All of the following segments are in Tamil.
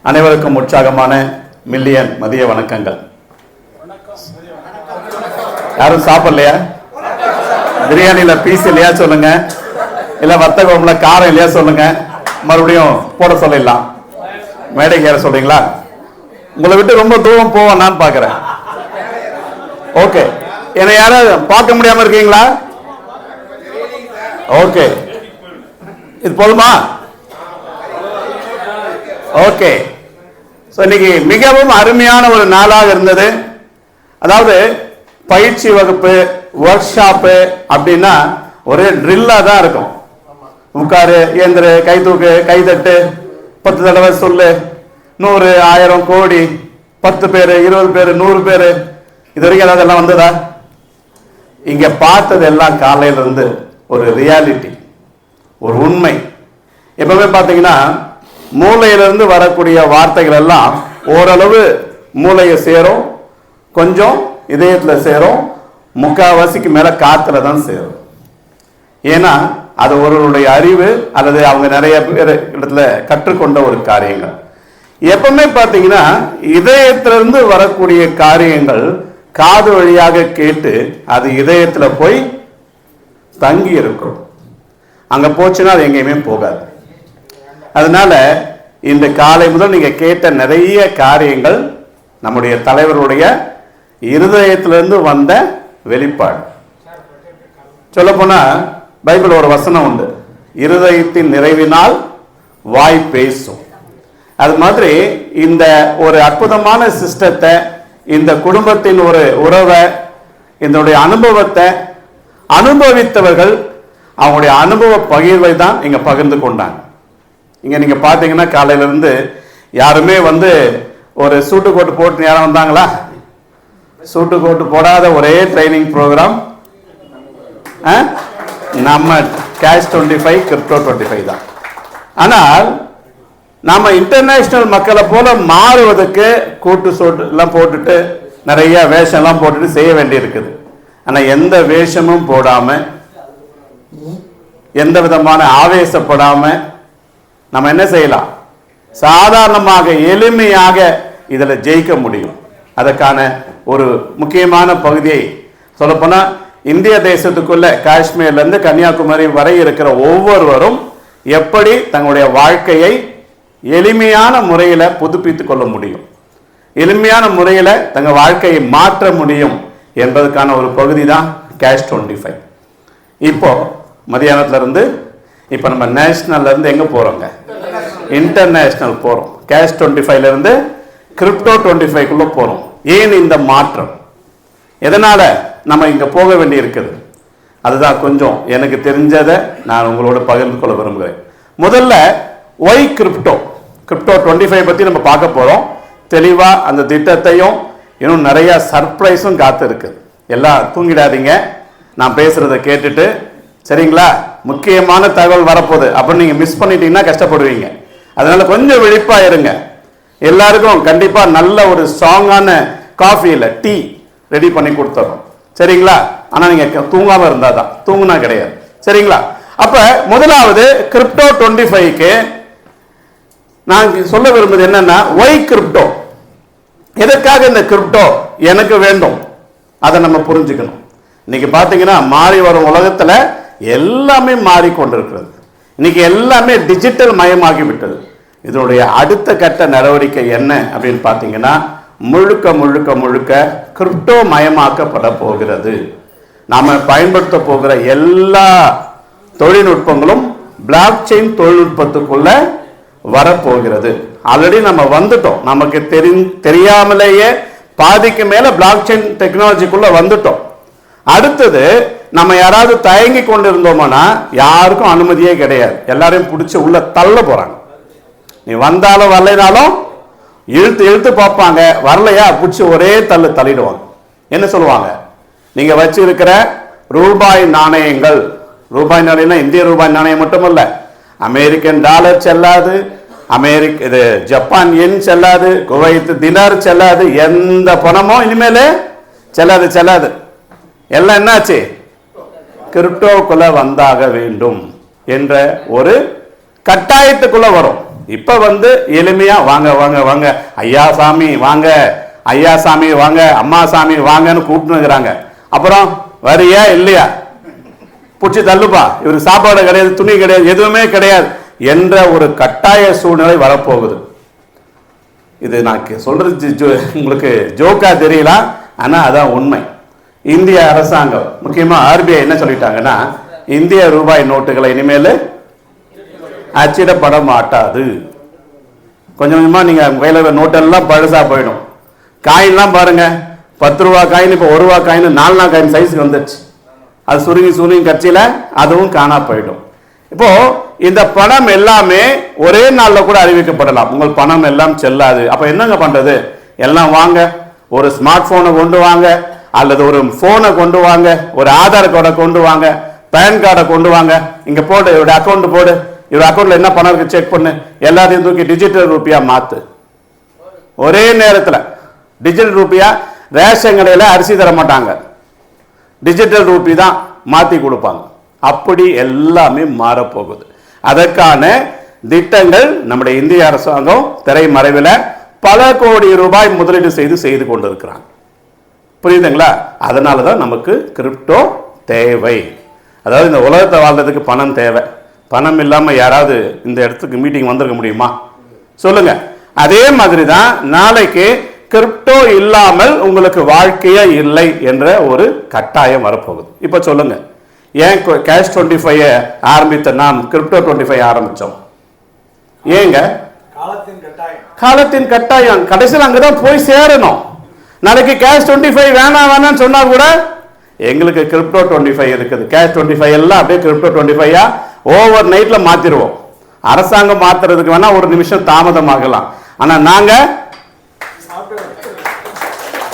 அனைவருக்கும் உற்சாகமான மில்லியன் மதிய வணக்கங்கள். யாரும் சாப்பிடலையா? பிரியாணியில பீஸ் இல்லையா சொல்லுங்க, இல்ல வத்த குழம்புல காரம் இல்லையா சொல்லுங்க, மறுபடியும் போட சொல்லிடலாம். மேடைக்கு ஏற சொல்றீங்களா? உங்களை விட்டு ரொம்ப தூரம் போவோம் நான் பாக்குறேன். ஓகே, என்னை யாரும் பார்க்க முடியாம இருக்கீங்களா? ஓகே, இது போதுமா? ஓகே, இன்னைக்கு மிகவும் அருமையான ஒரு நாளாக இருந்தது. அதாவது பயிற்சி வகுப்பு, ஒர்க் ஷாப்பு அப்படின்னா ஒரே ட்ரில்லா தான் இருக்கும். உட்காரு, ஏந்திரு, கை தூக்கு, கை தட்டு, 10 தடவை சொல்லு, 100, 1000, கோடி, 10 பேரு, 20 பேரு, 100 பேரு, இது வரைக்கும் அதெல்லாம் வந்ததா? இங்க பார்த்தது எல்லாம் காலையில இருந்து ஒரு ரியாலிட்டி, ஒரு உண்மை. எப்பவுமே பார்த்தீங்கன்னா மூளையிலிருந்து வரக்கூடிய வார்த்தைகள் எல்லாம் ஓரளவு மூளையை சேரும், கொஞ்சம் இதயத்தில் சேரும், முக்காவாசிக்கு மேல காத்துல தான் சேரும். ஏன்னா அது ஒருவருடைய அறிவு அல்லது அவங்க நிறைய பேர் இடத்துல கற்றுக்கொண்ட ஒரு காரியங்கள். எப்பவுமே பார்த்தீங்கன்னா இதயத்திலிருந்து வரக்கூடிய காரியங்கள் காது வழியாக கேட்டு அது இதயத்துல போய் தங்கி இருக்கும். அங்க போச்சுன்னா அது எங்கேயுமே போகாது. அதனால இந்த காலை முதல் நீங்க கேட்ட நிறைய காரியங்கள் நம்முடைய தலைவருடைய இருதயத்திலிருந்து வந்த வெளிப்பாடு. சொல்ல போனா பைபிள் ஒரு வசனம் உண்டு, இருதயத்தின் நிறைவினால் வாய் பேசும். அது மாதிரி இந்த ஒரு அற்புதமான சிஸ்டத்தை, இந்த குடும்பத்தின் ஒரு உறவை, இதனுடைய அனுபவத்தை அனுபவித்தவர்கள் அவங்களுடைய அனுபவ பகிர்வை தான் இங்க பகிர்ந்து கொண்டாங்க. இங்க நீங்க பாத்தீங்கன்னா காலையில இருந்து யாருமே ஒரு சூட்டு கோட்டு போட்டு யாரும் வந்தாங்களா? சூட்டு கோட்டு போடாத ஒரே ட்ரைனிங் ப்ரோக்ராம் நம்ம கேஷ் 25 கிரிப்டோ 25 தான். ஆனால் நாம இன்டர்நேஷனல் மக்களை போல மாறுவதற்கு கூட்டு சோட்டு எல்லாம் போட்டுட்டு நிறைய வேஷம் எல்லாம் போட்டுட்டு செய்ய வேண்டி இருக்குது. ஆனா எந்த வேஷமும் போடாம, எந்த விதமான ஆவேசப்படாம நம்ம என்ன செய்யலாம்? சாதாரணமாக எளிமையாக இதுல ஜெயிக்க முடியும். அதற்கான ஒரு முக்கியமான பகுதியை சொல்லப்போனா, இந்திய தேசத்துக்குள்ள காஷ்மீர்ல இருந்து கன்னியாகுமரி வரை இருக்கிற ஒவ்வொருவரும் எப்படி தங்களுடைய வாழ்க்கையை எளிமையான முறையில புதுப்பித்துக் கொள்ள முடியும், எளிமையான முறையில தங்க வாழ்க்கையை மாற்ற முடியும் என்பதற்கான ஒரு பகுதி தான் கேஷ் 25. இப்போ மதியானத்துல இருந்து இப்ப நம்ம நேஷனல்ல இருந்து எங்க போறோங்க? இன்டர்நேஷனல் போறோம். கேஷ் 25ல இருந்து கிரிப்டோ 25க்குள்ள போறோம். ஏன் இந்த மாற்றம்? எதனால நம்ம இங்க போக வேண்டி இருக்குது? அதுதான் கொஞ்சம் எனக்கு தெரிஞ்சதை நான் உங்களோட பகிர்ந்து கொள்ள விரும்புகிறேன். முதல்ல ஒய் கிரிப்டோ 25 பத்தி நம்ம பார்க்க போறோம். தெளிவா அந்த திட்டத்தையும் இன்னும் நிறைய சர்ப்ரைஸும் காத்து இருக்குது. எல்லாம் தூங்கிடாதீங்க, நான் பேசுறதை கேட்டுட்டு, சரிங்களா? முக்கியமான தகவல் வரப்போகுது, அப்படின்னு நீங்க மிஸ் பண்ணிட்டீங்கன்னா கஷ்டப்படுவீங்க. அதனால கொஞ்சம் விழிப்பா இருங்க. எல்லாருக்கும் கண்டிப்பா நல்ல ஒரு ஸ்ட்ராங்கான காஃபி இல்ல டீ ரெடி பண்ணி கொடுத்துறோம், சரிங்களா? ஆனா நீங்க தூங்காம இருந்தாதான், தூங்குனா கிடையாது, சரிங்களா? அப்ப முதலாவது கிரிப்டோ 25க்கு நான் சொல்ல விரும்புவது என்னன்னா, ஒய் கிரிப்டோ, எதற்காக இந்த கிரிப்டோ எனக்கு வேண்டும், அதை நம்ம புரிஞ்சுக்கணும். இன்னைக்கு பாத்தீங்கன்னா மாறி வரும் உலகத்துல எல்லாமே மாறிக்கொண்டிருக்கிறது. இன்னைக்கு எல்லாமே டிஜிட்டல் மயமாகி விட்டது. இதனுடைய அடுத்த கட்ட நடவடிக்கை என்ன அப்படின்னு பார்த்தீங்கன்னா, முழுக்க முழுக்க முழுக்க கிரிப்டோ மயமாக்கப்பட போகிறது. நாம பயன்படுத்த போகிற எல்லா தொழில்நுட்பங்களும் பிளாக் செயின் தொழில்நுட்பத்துக்குள்ள வரப்போகிறது. ஆல்ரெடி நம்ம வந்துட்டோம், நமக்கு தெரியாமலேயே பாதிக்கு மேல பிளாக் செயின் டெக்னாலஜிக்குள்ள வந்துட்டோம். அடுத்தது நம்ம யாராவது தயங்கி கொண்டு இருந்தோம்னா யாருக்கும் அனுமதியே கிடையாது, எல்லாரையும் பிடிச்சி உள்ள தள்ள போறாங்க. நீ வந்தாலும் வரலைனாலும் இழுத்து இழுத்து பார்ப்பாங்க, வரலையா பிடிச்சி ஒரே தள்ளிடுவாங்க. என்ன சொல்லுவாங்க? நீங்க வச்சு இருக்கிற ரூபாய் நாணயங்கள், ரூபாய் நாணயம் இந்திய ரூபாய் நாணயம் மட்டுமல்ல, அமெரிக்கன் டாலர் செல்லாது, இது ஜப்பான் எண் செல்லாது, குவைத் தினார் செல்லாது, எந்த பணமும் இனிமேல செல்லாது. எல்லாம் என்னாச்சு? கிரிப்டோக்குள்ள வந்தாக வேண்டும் என்ற ஒரு கட்டாயத்துக்குள்ள வரும். இப்ப எளிமையா வாங்க வாங்க வாங்க ஐயா சாமி வாங்க, ஐயா சாமி வாங்க, அம்மா சாமி வாங்கன்னு கூப்பிட்டுக்கிறாங்க. அப்புறம் வரியா இல்லையா, பிடிச்சி தள்ளுப்பா, இவரு சாப்பாடு கிடையாது, துணி கிடையாது, எதுவுமே கிடையாது என்ற ஒரு கட்டாய சூழ்நிலை வரப்போகுது. இது நான் சொல்றது உங்களுக்கு ஜோக்கா தெரியலாம், ஆனா அதான் உண்மை. இந்திய அரசாங்கம் முக்கியமா ஆர்பிஐ என்ன சொல்லிட்டாங்கன்னா, இந்திய ரூபாய் நோட்டுகளை இனிமேல் அச்சிடப்பட மாட்டாது. கொஞ்சம் கொஞ்சமா நீங்க கையில நோட்டெல்லாம் பழசா போயிடும். காயின்லாம் பாருங்க, 10 ரூபா காயின் இப்போ 1 ரூபா காயின் 4 காயின் சைஸுக்கு வந்துடுச்சு. அது சுருங்கி கட்சியில அதுவும் காணா போயிடும். இப்போ இந்த பணம் எல்லாமே ஒரே நாள்ல கூட அறிவிக்கப்படலாம். உங்கள் பணம் எல்லாம் செல்லாது. அப்ப என்னங்க பண்றது? எல்லாம் வாங்க, ஒரு ஸ்மார்ட் போனை கொண்டு வாங்க, அல்லது ஒரு போனை கொண்டு வாங்க, ஒரு ஆதார் கார்டை கொண்டு வாங்க, பேன் கார்டை கொண்டு வாங்க, இங்க போடு, இவருடைய அக்கௌண்ட் போடு, இவர் அக்கௌண்ட்ல என்ன பணம் இருக்கு செக் பண்ணு, எல்லாத்தையும் தூக்கி டிஜிட்டல் ரூபியா மாத்து. ஒரே நேரத்தில் டிஜிட்டல் ரூபியா. ரேஷன் கடையில் அரிசி தர மாட்டாங்க, டிஜிட்டல் ரூபி தான் மாத்தி கொடுப்பாங்க. அப்படி எல்லாமே மாறப்போகுது. அதற்கான திட்டங்கள் நம்முடைய இந்திய அரசாங்கம் திரைமறைவில் பல கோடி ரூபாய் முதலீடு செய்து கொண்டிருக்கிறாங்க. புரியுதுங்களா? அதனால தான் நமக்கு கிரிப்டோ தேவை. அதாவது இந்த உலகத்தை வாழ்றதுக்கு பணம் தேவை. பணம் இல்லாமல் யாராவது இந்த இடத்துக்கு மீட்டிங் வந்திருக்க முடியுமா? சொல்லுங்க. அதே மாதிரி தான் நாளைக்கு கிரிப்டோ இல்லாமல் உங்களுக்கு வாழ்க்கையே இல்லை என்ற ஒரு கட்டாயம் வரப்போகுது. இப்போ சொல்லுங்க, ஏன் கேஷ் 25 ஆரம்பித்த நாம் கிரிப்டோ 25 ஆரம்பிச்சோம்? ஏங்க? காலத்தின் கட்டாயம். கடைசியில் அங்கதான் போய் சேரணும். நாளைக்கு கேஷ் 25 வேணாம்னு சொன்னா கூட எங்களுக்கு கிரிப்டோ 25 இருக்குது. கேஷ் 25 எல்லாம் அப்படியே கிரிப்டோ 25 ஓவர் நைட்ல மாத்திருவோம். அரசாங்கம் மாத்துறதுக்கு வேணா ஒரு நிமிஷம் தாமதமாகலாம், ஆனா நாங்க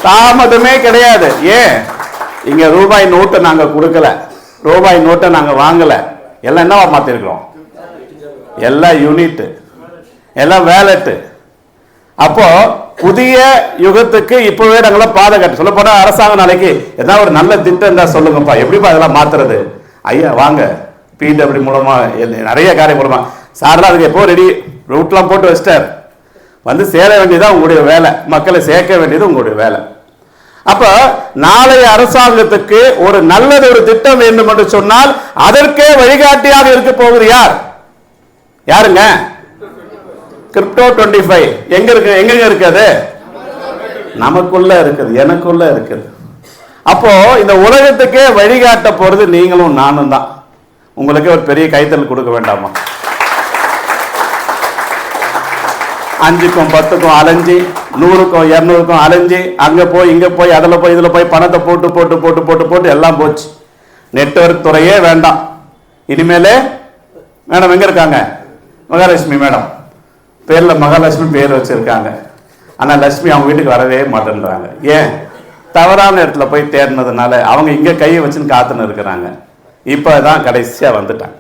தாமதமே கிடையாது. ஏன்? இங்க ரூபாய் நோட்டை நாங்க கொடுக்கல, ரூபாய் நோட்டை நாங்க வாங்கல. எல்லாம் என்னவா மாத்திருக்கிறோம்? எல்லாம் யூனிட், எல்லாம் வேலெட். அப்போ புதிய யுகத்துக்கு இப்பவே நாங்கள பாதை கட்ட சொல்ல போனா அரசாங்கம் நாளைக்கு ஏதாவது ஒரு நல்ல திட்டம் இருந்தா சொல்லுங்கப்பா, எப்படிப்பா இதெல்லாம் மாத்துறது? ஐயா வாங்க, பிடபிள்யூ மூலமா நிறைய காரியம் மூலமா சார்லாம் அதுக்கு எப்போ ரெடி ரூட்லாம் போட்டு வச்சிட்டார். சேர வேண்டியதான் உங்களுடைய வேலை, மக்களை சேர்க்க வேண்டியது உங்களுடைய வேலை. அப்ப நாளைய அரசாங்கத்துக்கு ஒரு நல்லது ஒரு திட்டம் வேண்டும் என்று சொன்னால் அதற்கே வழிகாட்டியாக இருக்க போவது யார்? யாருங்க? கிரிப்டோ 25 எங்க இருக்கு? எங்க இருக்குது? நமக்குள்ள இருக்குது, எனக்குள்ள இருக்குது. அப்போ இந்த உலகத்துக்கே வழிகாட்ட போறது நீங்களும் நானும் தான். உங்களுக்கு ஒரு பெரிய கைத்தல் கொடுக்க வேண்டாமா? 5க்கும் 10க்கும் அலைஞ்சி, 100க்கும் 200க்கும் அலைஞ்சி, அங்க போய் இங்க போய் அதுல போய் இதுல போய் பணத்தை போட்டு போட்டு போட்டு போட்டு போட்டு எல்லாம் போச்சு. நெட்வொர்க் துறையே வேண்டாம் இனிமேலே. மேடம் எங்க இருக்காங்க? மகாலட்சுமி மேடம் பேர்ல மகாலட்சுமி பேர் வச்சிருக்காங்க. ஆனா லட்சுமி அவங்க வீட்டுக்கு வரவே மாட்டேன்றாங்க. ஏன்? தவறான இடத்துல போய் தேடினதுனால அவங்க இங்க கையை வச்சுன்னு காத்துன்னு இருக்கிறாங்க. இப்பதான் கடைசியா வந்துட்டாங்க.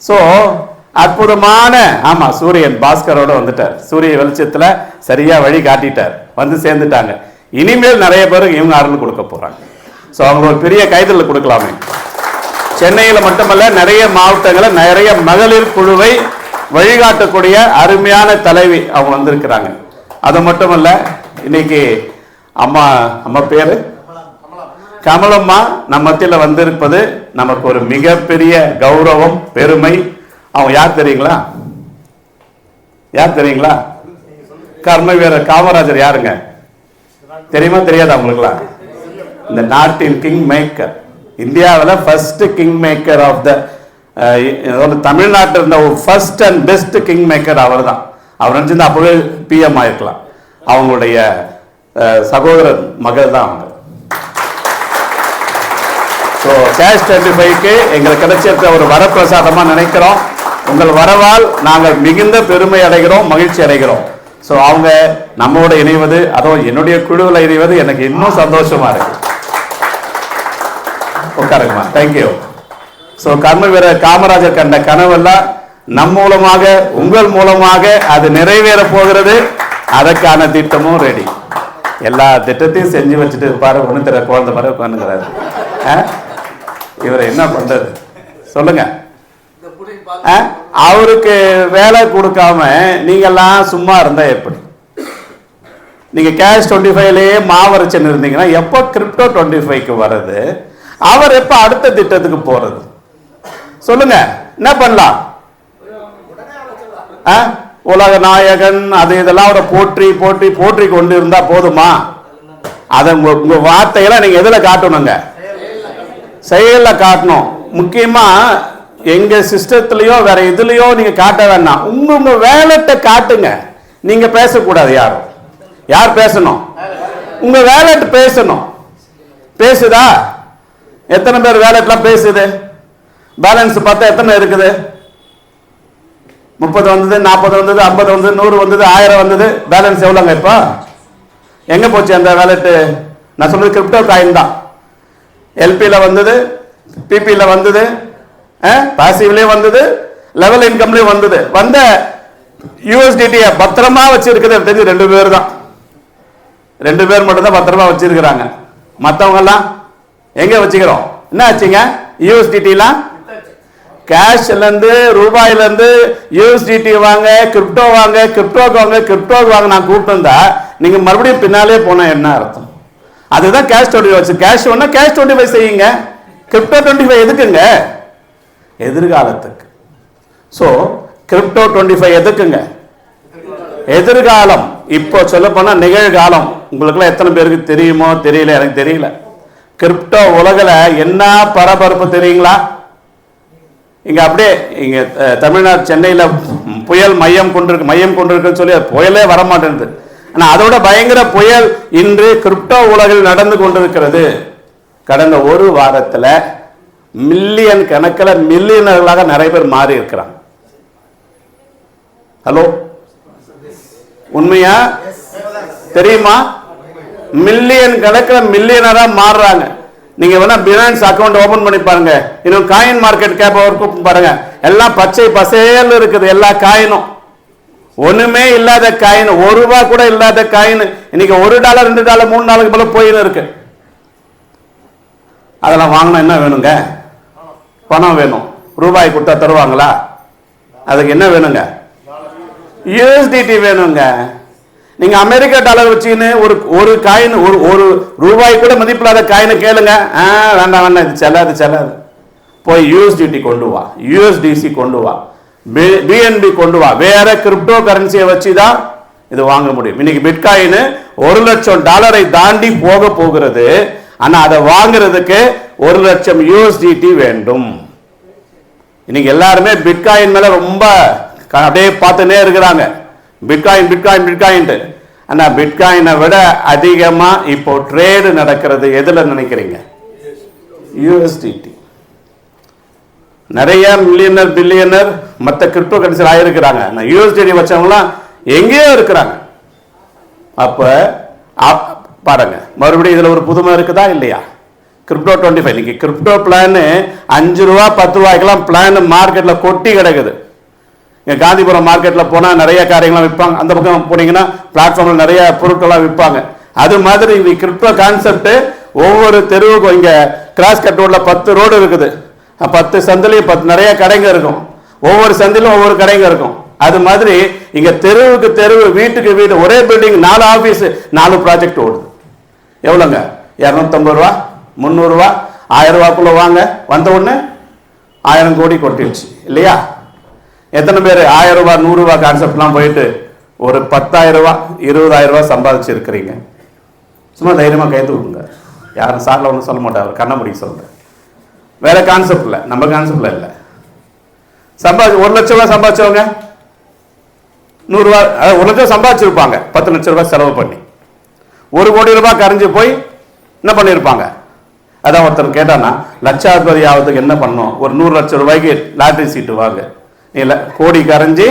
சோ அற்புதமான, ஆமா, சூரியன் பாஸ்கரோட வந்துட்டார். சூரிய வெளிச்சத்துல சரியா வழி காட்டிட்டார், சேர்ந்துட்டாங்க. இனிமேல் நிறைய பேருக்கு இவங்க அருள் கொடுக்க போறாங்க. சோ அவங்க ஒரு பெரிய கைதல் கொடுக்கலாமே. சென்னையில மட்டுமல்ல, நிறைய மாவட்டங்களை நிறைய மகளிர் குழுவை வழிகாட்டக்கூடிய அருமையான தலைவி அவங்க வந்திருக்கிறாங்க. அது மட்டுமல்ல, இன்னைக்கு அம்மா அம்மா பேரு கமலம்மா நம்ம மத்தியில் வந்திருப்பது நமக்கு ஒரு மிகப்பெரிய கௌரவம், பெருமை. அவங்க யார் தெரியுங்களா? யார் தெரியுங்களா? கர்ம வீரர் காமராஜர். யாருங்க தெரியுமா? தெரியாதா உங்களுக்குலாம்? இந்த நாட்டின் கிங் மேக்கர், இந்தியாவில் first king maker of the தமிழ்நாட்டில் இருந்த first and best king maker அவர் தான். அவர் நினைச்சிருந்தா அப்பவே பிஎம் ஆயிருக்கலாம். அவங்களுடைய சகோதரர் மகள் தான் அவங்க. ஸோ கேஷ் 25க்கு எங்களுக்கு கிடைச்சிருக்க ஒரு வரப்பிரசாதமா நினைக்கிறோம். உங்கள் வரவால் நாங்கள் மிகுந்த பெருமை அடைகிறோம், மகிழ்ச்சி அடைகிறோம். ஸோ அவங்க நம்மோட இணைவது, அதுவும் என்னுடைய குழுவில் இணைவது எனக்கு இன்னும் சந்தோஷமா இருக்கு. உட்காருங்கம்மா. தேங்க்யூ. ஸோ கர்ம வீரர் காமராஜர் கண்ட கனவெல்லாம் நம் மூலமாக, உங்கள் மூலமாக அது நிறைவேற போகிறது. அதற்கான திட்டமும் ரெடி. எல்லா திட்டத்தையும் செஞ்சு வச்சுட்டு பாரு, ஒண்ணு தெரிய குழந்தை மாதிரி உட்காந்துக்கிறாரு. இவரை என்ன பண்றது சொல்லுங்க? அவருக்கு வேலை கொடுக்காம நீங்கெல்லாம் சும்மா இருந்தா எப்படி? நீங்க கேஷ் 25லயே மாவரச்சன் இருந்தீங்கன்னா எப்போ கிரிப்டோ 25க்கு வர்றது? அவர் எப்ப அடுத்த திட்டத்துக்கு போறது? சொல்லுங்க, என்ன பண்ணலாம்? உலக நாயகன் அது இதெல்லாம் அவரை போற்றி போற்றி போற்றி கொண்டு இருந்தா போதுமா? அதை உங்க வார்த்தையெல்லாம் நீங்க எதுல காட்டணுங்க? செயல்ல காட்டணும். முக்கியமா எங்க சிஸ்டத்திலயோ வேற எதுலயோ நீங்க காட்ட வேண்டாம், உங்க வேலட்டை காட்டுங்க. நீங்க பேசக்கூடாது. யார் பேசணும்? உங்க வேலட் பேசணும். பேசுதா? எத்தனை பேர் வேலட்லாம் பேசுது? பேலன்ஸ் பார்த்தா எத்தனை இருக்குது? 30 வந்தது, 40 வந்தது, 50 வந்தது, 100 வந்தது, 1000 வந்தது. பேலன்ஸ் எவ்வளோங்க இப்போ? எங்க போச்சு அந்த வேலட்? நான் சொல்றது கிரிப்டோ காயின் தான். எல்பியில வந்தது, பிபியில வந்தது, பாசிவ்லயே வந்தது, லெவல் இன்கம்லயும் வந்தது. வந்த யூஎஸ்டிடி பத்திரமா வச்சிருக்கிறது தெரிஞ்சு 2 பேர் தான். 2 பேர் மட்டும் தான் பத்திரமா வச்சிருக்கிறாங்க. மற்றவங்க எல்லாம் எங்க வச்சுக்கிறோம்? என்ன ஆச்சுங்க? யூஎஸ்டிடிலாம் கேஷ்ல இருந்து ரூபாயில இருந்து யூஎஸ்டிடி வாங்க, கிரிப்டோ வாங்க, கிரிப்டோக்கு வாங்க, கிரிப்டோக்கு வாங்க நான் கூப்பிட்டு இருந்தா நீங்க மறுபடியும் பின்னாலே போனா என்ன அர்த்தம்? அதுதான் கேஷ் 25 வச்சு. கேஷ் ஒன்னா கேஷ் 25 செய்யுங்க. கிரிப்டோ 25 எதுக்குங்க? எதிர்காலத்துக்கு. சோ கிரிப்டோ 25 எதுக்குங்க? எதிர்காலம். இப்போ சொல்ல போனா நிகழ்காலம். உங்களுக்கு எத்தனை பேருக்கு தெரியுமோ தெரியல, எனக்கு தெரியல. கிரிப்டோ உலகில் என்ன பரபரப்பு தெரியுங்களா? இங்க அப்படியே இங்க தமிழ்நாடு சென்னையில புயல் மையம் கொண்டிருக்குன்னு சொல்லி புயலே வரமாட்டேங்குது. ஆனா அதோட பயங்கர புயல் இன்று கிரிப்டோ உலகில் நடந்து கொண்டிருக்கிறது. கடந்த ஒரு வாரத்துல மில்லியன் கணக்கில் மில்லியனர்களாக நிறைய பேர் மாறி இருக்கிறாங்க. ஹலோ, உண்மையா? தெரியுமா? மில்லியன் கணக்கில் மில்லியனரா மாறுறாங்க. நீங்க வேணா பினான்ஸ் அக்கௌண்ட் ஓபன் பண்ணி பாருங்க, இன்னும் காயின் மார்க்கெட் கேப் கூப்பிட்டு பாருங்க, எல்லாம் பச்சை பசேல் இருக்குது. எல்லா காயினும் ஒண்ணுமே இல்லாத காயின், $1 கூட இல்லாத காயின் இன்னைக்கு $1, $2, $3 போல போயின்னு இருக்கு. அதெல்லாம் வாங்கினா என்ன வேணுங்க? பணம் வேணும். ரூபாய் கொடுத்தா தருவாங்களா? அதுக்கு என்ன வேணுங்க? யூஎஸ்டிடி வேணுங்க. நீங்க அமெரிக்க டாலர் வச்சுன்னு ஒரு காயின், ஒரு ரூபாய் கூட மதிப்பில்லாத காயினை கேளுங்க, வேண்டாம் வேண்டாம், இது செல்லாது. போய் யூஎஸ்டிடி கொண்டு வா, யூஎஸ்டிசி கொண்டு வா, பிஎன்பி கொண்டு வா. வேற கிரிப்டோ கரன்சியை வச்சுதான் இது வாங்க முடியும். இன்னைக்கு பிட்காயின் $1,00,000 தாண்டி போகிறது. ஆனா அதை வாங்குறதுக்கு 1,00,000 யூஎஸ்டிடி வேண்டும். இன்னைக்கு எல்லாருமே பிட்காயின் மேல ரொம்ப அப்படியே பார்த்துனே இருக்கிறாங்க. பிட்காயின். ஆனா பிட்காயினை விட அதிகமா இப்போ ட்ரேடு நடக்கிறது எதுல நினைக்கிறீங்க? யூஎஸ்டிடி. நிறைய மில்லியனர் பில்லியனர் மற்ற கிரிப்டோ கரன்சியில் ஆயிருக்கிறாங்க. யூஎஸ்டிடி வச்சவங்களாம் எங்கேயோ இருக்கிறாங்க. அப்ப பாருங்க, மறுபடியும் இதுல ஒரு புதுமை இருக்குதா இல்லையா? கிரிப்டோ 25 இன்னைக்கு கிரிப்டோ பிளான் $5 $10 பிளான் மார்க்கெட்ல கொட்டி கிடக்குது. காந்திபுரம் மார்க்கெட்ல போனா நிறைய காரியங்களாம் விற்பாங்க. அந்த பக்கம் போனீங்கன்னா பிளாட்ஃபார்ம்ல நிறைய பொருட்கள்லாம் விற்பாங்க. அது மாதிரி கிரிப்டோ கான்செப்ட் ஒவ்வொரு தெருவுக்கும், இங்க கிராஸ் கட் ரோட்ல 10 ரோடு இருக்குது, 10 சந்திலையும் 10 நிறைய கடைங்க இருக்கும். ஒவ்வொரு சந்திலும் ஒவ்வொரு கடைங்க இருக்கும். அது மாதிரி இங்க தெருவுக்கு தெருவு, வீட்டுக்கு வீடு, ஒரே பில்டிங் 4 ஆபீஸ், 4 ப்ராஜெக்ட் ஓடுது. எவ்வளோங்க? $250, $300, $1000 வாங்க. வந்த உடனே 1000 கோடி கொட்டிடுச்சு இல்லையா? எத்தனை பேர் $1000 $100 கான்செப்ட்லாம் போயிட்டு ஒரு $10,000 $20,000 சம்பாதிச்சு இருக்கிறீங்க? சும்மா தைரியமா கைது விடுங்க. யாரும் சார்ல ஒன்றும் சொல்ல மாட்டாங்க, கண்ண முடிக்க சொல்றேன். வேற கான்செப்ட் இல்லை, நம்ம கான்செப்ட்ல இல்லை. $1,00,000 சம்பாதிச்சவங்க $100, 1 லட்சம் சம்பாதிச்சிருப்பாங்க, $10 லட்சம் செலவு பண்ணி. $1 கோடி கரைஞ்சு போய் என்ன பண்ணியிருப்பாங்க? அதான் ஒருத்தர் கேட்டானா, லட்சாதிபதி ஆகிறதுக்கு என்ன பண்ணணும்? ஒரு $100 லட்சம் லாட்டரி சீட்டு வாங்க, இல்லை கோடி கரைஞ்சி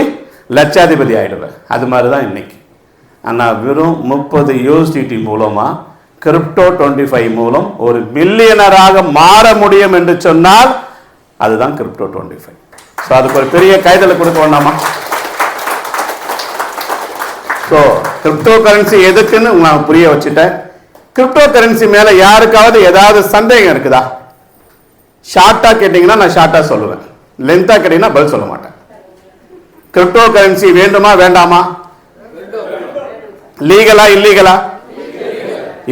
லட்சாதிபதி ஆயிடுவேன். அது மாதிரி தான் இன்னைக்கு. ஆனால் வெறும் 30 யூஎஸ்டிடி மூலமா கிரிப்டோ 25 மூலம் ஒரு மில்லியனராக மாற முடியும் என்று சொன்னால் அதுதான் கிரிப்டோ 25. ஸோ அதுக்கு ஒரு பெரிய கைதலை கொடுக்க வேண்டாமா? ஸோ கிரிப்டோ கரன்சி எதுக்குன்னு நான் புரிய வச்சுட்டேன். கிரிப்டோ கரன்சி மேல யாருக்காவது ஏதாவது சந்தேகம் இருக்குதா? ஷார்ட்டா கேட்டீங்கன்னா நான் ஷார்ட்டா சொல்லுவேன், லென்த்தா கேட்டீங்கன்னா பதில் சொல்ல மாட்டேன். கிரிப்டோ கரன்சி வேண்டுமா வேண்டாமா? லீகலா இல்லீகலா?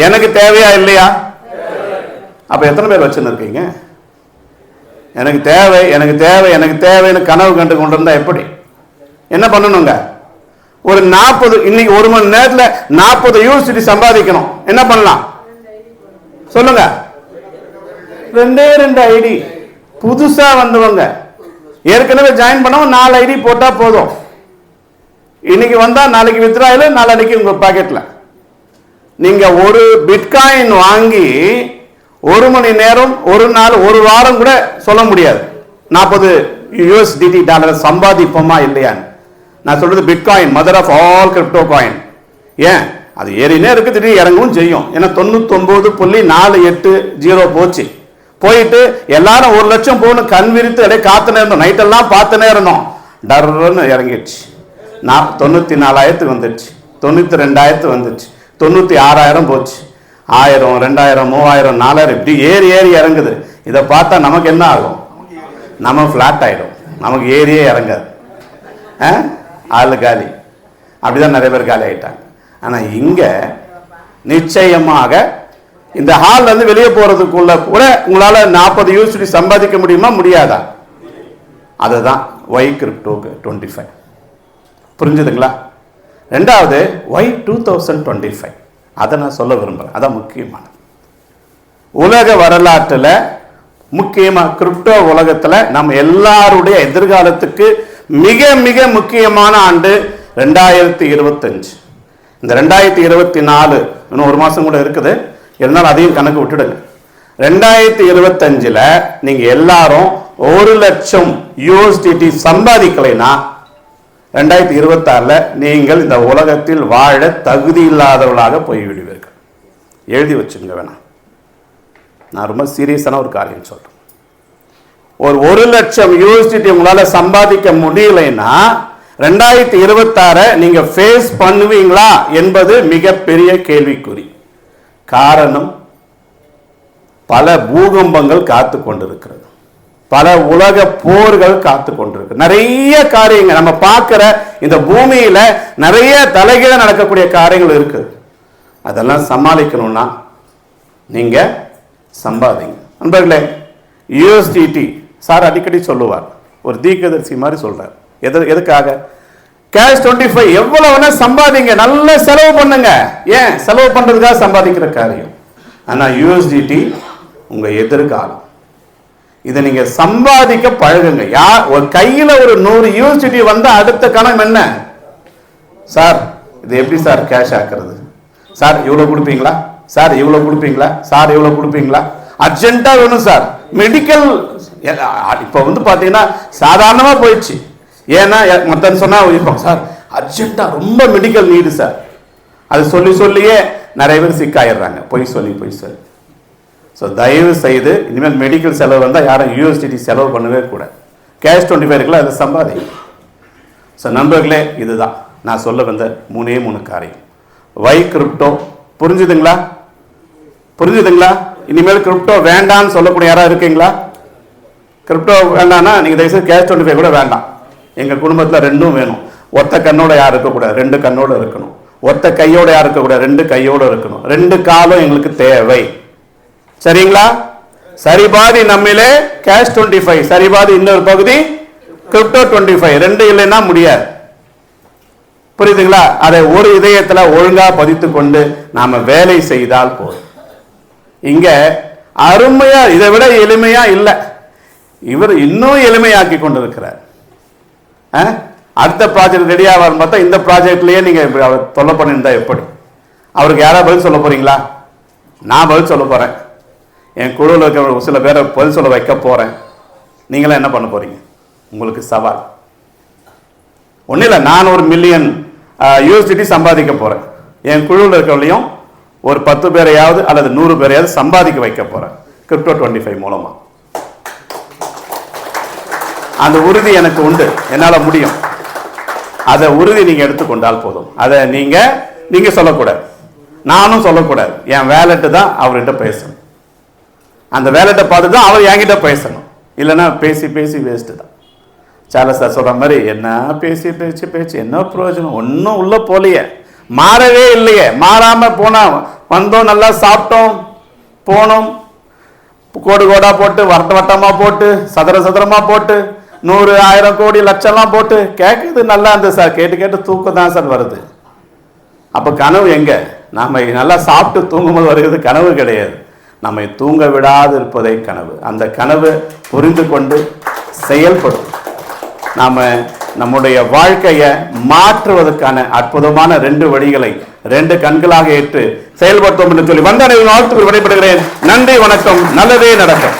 எனக்கு தேவையா இல்லையா? அப்ப எத்தனை பேர் வச்சுன்னு இருக்கீங்க? எனக்கு தேவை எனக்கு தேவை எனக்கு தேவைன்னு கனவு கண்டு கொண்டு இருந்தா எப்படி? என்ன பண்ணணுங்க? ஒரு 40 இன்னைக்கு 1 மணி நேரத்தில் 40 யூனிவர்சிட்டி சம்பாதிக்கணும். என்ன பண்ணலாம் சொல்லுங்க? 2 ஐடி புதுசா வந்தவங்க ஏற்கனவே ஜாயின் பண்ணவங்க 4 ஐடி போட்டா போதும். இன்னைக்கு வந்தா நாளைக்கு வித்ராயில, நாளைக்கு உங்க பாக்கெட்ல. நீங்க ஒரு பிட்காயின் வாங்கி 1 மணி நேரம், ஒரு நாள், ஒரு வாரம் கூட சொல்ல முடியாது 40 USDT டாலர் சம்பாதிப்போமா இல்லையான்னு. நான் சொல்றது bitcoin, mother of all crypto coin. ஏன் அது ஏறினே இருக்கு, திடீர்னு இறங்கவும் செய்யும். ஏன்னா 99.480 போச்சு. போயிட்டு எல்லாரும் 1 லட்சம் போகணும் கண் விரித்து அப்படியே காத்துனே இருந்தோம். நைட்டெல்லாம் பார்த்துனே இருந்தோம். டர்ன்னு இறங்கிடுச்சு. 94,000 வந்துடுச்சு, 92,000 வந்துடுச்சு, 96,000 போச்சு, 1000, 2000, 3000, 4000 இப்படி ஏறி ஏறி இறங்குது. இதை பார்த்தா நமக்கு என்ன ஆகும்? நம்ம ஃபிளாட் ஆயிடும், நமக்கு ஏறியே இறங்காது. ஆளு காலி. அப்படிதான் நிறைய பேர் காலி ஆயிட்டாங்க. ஆனா இங்க நிச்சயமாக இந்த ஹால்ல இருந்து வெளியே போறதுக்குள்ள கூட உங்களால 40 யூனிவர்சிட்டி சம்பாதிக்க முடியுமா முடியாதா? அதுதான் ஒய் கிரிப்டோ 25. புரிஞ்சுதுங்களா? ரெண்டாவது ஒய் 2025, அதை நான் சொல்ல விரும்புறேன். அதான் முக்கியமானது. உலக வரலாற்றில் முக்கியமாக கிரிப்டோ உலகத்தில் நம்ம எல்லாருடைய எதிர்காலத்துக்கு மிக மிக முக்கியமான ஆண்டு 2025. இந்த 2024 இன்னும் 1 மாசம் கூட இருக்குது, இருந்தாலும் அதையும் கணக்கு விட்டுடுங்க. 2025 நீங்க எல்லாரும் 1 லட்சம் USDT சம்பாதிக்கலைன்னா 2026 நீங்கள் இந்த உலகத்தில் வாழ தகுதி இல்லாதவர்களாக போய்விடுவீர்கள். எழுதி வச்சுங்க வேணாம். நான் ரொம்ப சீரியஸான ஒரு காரியம் சொல்றேன். ஒரு 1 லட்சம் USDT உங்களால சம்பாதிக்க முடியலைன்னா 2026 நீங்க ஃபேஸ் பண்ணுவீங்களா என்பது மிகப்பெரிய கேள்விக்குறி. காரணம், பல பூகம்பங்கள் காத்து கொண்டிருக்கிறது, பல உலக போர்கள் காத்து கொண்டிருக்கு, நிறைய காரியங்கள் நம்ம பார்க்கிற இந்த பூமியில நிறைய தலைகீழ நடக்கக்கூடிய காரியங்கள் இருக்கு. அதெல்லாம் சமாளிக்கணும்னா நீங்க சம்பாதிங்க. நண்பர்களே, USDT சார் அடிக்கடி சொல்லுவார், ஒரு தீர்க்கதரிசி மாதிரி சொல்றார். எதுக்காக? கேஷ் 25 எவ்வளவு வேணா சம்பாதிங்க, நல்ல செலவு பண்ணுங்க. ஏன்? செலவு பண்றதுக்காக சம்பாதிக்கிற காரியம். ஆனா USDT உங்க எதிர்காலம். இதை நீங்க சம்பாதிக்க பழகுங்க. ஒரு கையில ஒரு 100 USDT வந்தா அடுத்த கணம் என்ன? சார் இது எப்படி சார் கேஷ் ஆக்குறது? சார் இவ்வளவு கொடுப்பீங்களா? சார் இவ்வளவு கொடுப்பீங்களா? சார் இவ்வளவு கொடுப்பீங்களா? அர்ஜென்ட்டா வேணும் சார். மெடிக்கல் இப்ப பாத்தீங்கன்னா சாதாரணமா போயிடுச்சு. ஏன்னா மத்த சொன்னா சார் அர்ஜென்ட்டா ரொம்ப மெடிக்கல் நீடு சார், அது சொல்லி சொல்லியே நிறைய பேர் சிக்காயிடுறாங்க. பொய் சொல்லி. ஸோ தயவு செய்து இனிமேல் மெடிக்கல் செலவு வந்தால் யாரும் USDT செலவு பண்ணவே கூடாது. கேஷ் 25 இருக்குல்ல, அதில் சம்பாதிங்க. ஸோ நண்பர்களே, இதுதான் நான் சொல்ல வந்த 3 காரியம். வை கிரிப்டோ. புரிஞ்சுதுங்களா? இனிமேல் கிரிப்டோ வேண்டான்னு சொல்லக்கூடிய யாராவது இருக்கீங்களா? கிரிப்டோ வேண்டாம்னா நீங்கள் தயவுசெய்து கேஷ் 25 கூட வேண்டாம். எங்கள் குடும்பத்தில் 2ம் வேணும். ஒத்த கண்ணோட யார் இருக்கக்கூடாது, 2 கண்ணோடு இருக்கணும். ஒத்த கையோட யார் இருக்கக்கூடாது, 2 கையோடு இருக்கணும். 2 காலும் எங்களுக்கு தேவை. சரிங்களா? சரிபாதி நம்மிலே கேஷ் 25, சரிபாதி இன்னொரு பகுதி கிரிப்டோ 25. 2 இல்லைன்னா முடியாது. புரியுதுங்களா? அதை ஒரு இதயத்துல ஒழுங்கா பதித்து கொண்டு நாம வேலை செய்தால் போதும். இங்க அருமையா, இதை விட எளிமையா இல்லை. இவர் இன்னும் எளிமையாக்கி கொண்டிருக்கிறார். அடுத்த ப்ராஜெக்ட் ரெடி ஆவார்னு பார்த்தா இந்த ப்ராஜெக்ட்லயே நீங்க அவர் தொல்லை பண்ணியிருந்தா எப்படி? அவருக்கு யாராவது பதில் சொல்ல போறீங்களா? நான் பதில் சொல்ல போறேன். என் குழுவில் இருக்கிற சில பேரை பதில் சொல்ல வைக்க போறேன். நீங்களாம் என்ன பண்ண போறீங்க? உங்களுக்கு சவால் ஒன்றும் இல்லை. நான் 1 மில்லியன் USDT சம்பாதிக்க போறேன். என் குழுவில் இருக்கிறவங்களையும் ஒரு 10 பேரையாவது அல்லது 100 பேரையாவது சம்பாதிக்க வைக்க போறேன் கிரிப்டோ 25 மூலமா. அந்த உறுதி எனக்கு உண்டு, என்னால முடியும். அதை உறுதி நீங்க எடுத்துக்கொண்டால் போதும். அதை நீங்க சொல்லக்கூடாது, நானும் சொல்லக்கூடாது. என் வேலெட்டு தான் அவர்கிட்ட பேசணும். அந்த வேலெட்டை பார்த்து தான் அவர் என்கிட்ட பேசணும். இல்லைன்னா பேசி வேஸ்ட் தான். சார்லஸ் சார் சொல்ற மாதிரி என்ன பேசி பேச்சு பேச்சு என்ன பிரயோஜனம், ஒன்றும் உள்ள போலையே, மாறவே இல்லையே. மாறாம போனா வந்தோம், நல்லா சாப்பிட்டோம், போனோம், கோடு கோடா போட்டு வட்ட வட்டமா போட்டு சதுர சதுரமா போட்டு 100, 1000 கோடி லட்சம்லாம் போட்டு கேட்குது நல்லா இருந்தது சார். கேட்டு கேட்டு தூக்கம் தான் சார் வருது. அப்போ கனவு எங்க? நாம நல்லா சாப்பிட்டு தூங்கும்போது வருகிறது கனவு கிடையாது, நம்மை தூங்க விடாது இருப்பதை கனவு. அந்த கனவு புரிந்து கொண்டு செயல்படும் நாம நம்முடைய வாழ்க்கையை மாற்றுவதற்கான அற்புதமான 2 வழிகளை 2 கண்களாக ஏற்று செயல்படுத்தும் என்று சொல்லி வந்தனை வாழ்த்து விடைபெறுகிறேன். நன்றி, வணக்கம், நல்லதே நடக்கும்.